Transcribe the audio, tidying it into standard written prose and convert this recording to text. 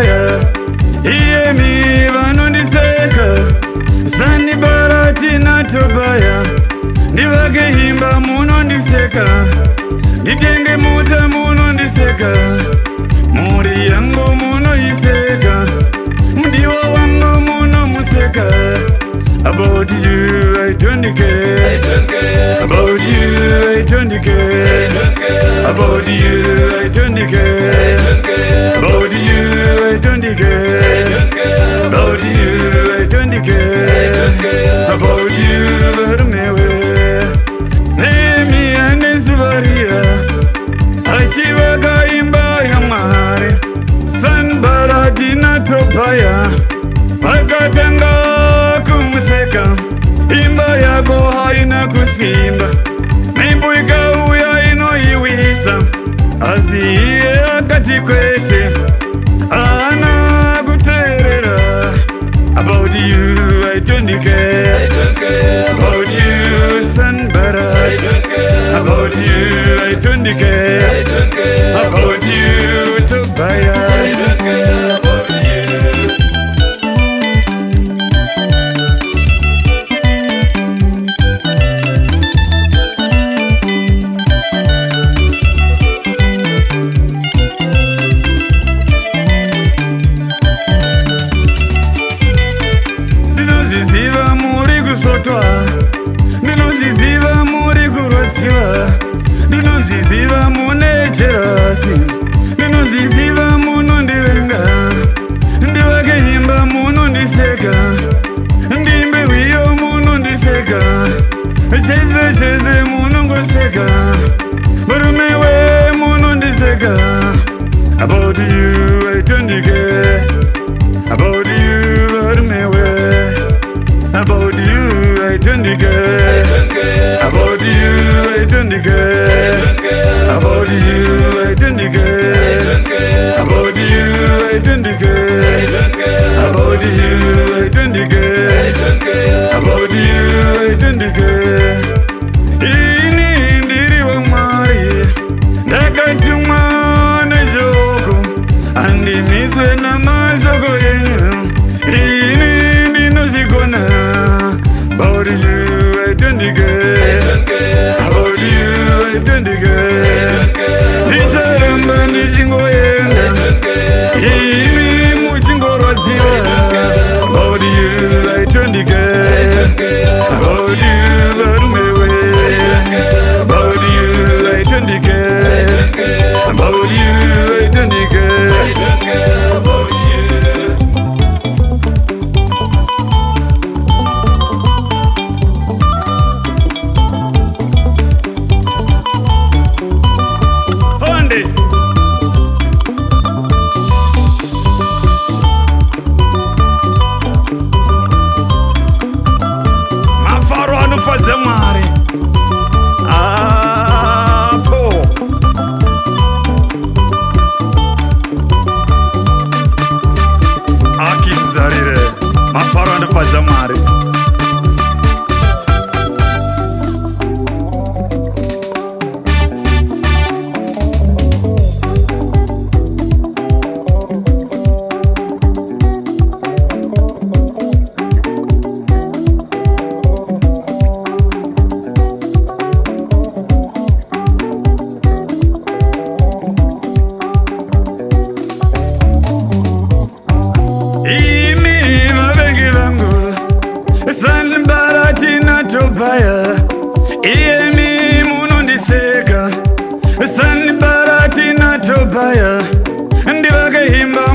Tobaya, iyemi vanondiseka. Sanbarati na Tobaya, ndivakehimba munondiseka. Nditenge mota munondiseka. Muri yangu munoiseka. Mdiwa wangu munomuseka. About you I don't care. About you I don't care. About you I don't care. About you I don't care. About you I don't care. About you vermewe. Nemi Ackim Zarire. Achiva kaimba ya mare. Sanbarati na Tobaya. Pakatanga kumuseka. Imba yako haina kusimba. Mimbu ikauya inoiwisa. Aziye akati kwete. Ana kuterera. About you I don't care. About you Sanbarati. About you I don't care. About you Tobaya. Ndinoziziva muri kusotwa. Ndinoziziva muri kurotsiwa. Ndinoziziva mune jerasi. Ndinoziziva munondivenga. Ndivakehimba munondiseka. Ndimbe wiyo munondiseka. Cheze munongoseka. Barumewe munondiseka. About you I don't care. About you barumewe. About you I don't care. About you I don't care. About you I don't care. About you I don't care. About you I don't care. About you I don't care. Ini ndiri wa mari. Ndakatumwa nejoko. Andimizwe na mazoko yenyu. Ini ndinozigona. About you I don't care. About you I don't care. Nicharamba nichingoenda. Imi muchingorodziwa. About you I don't care. About you varumewe. About you I don't care. About you I don't care. About you. Fazer mare. Po. Ackim Zarire. Mafaro anda fazer mare. Sanbarati na Tobaya, iyemi munondiseka. Sanbarati na Tobaya, ndivakehimba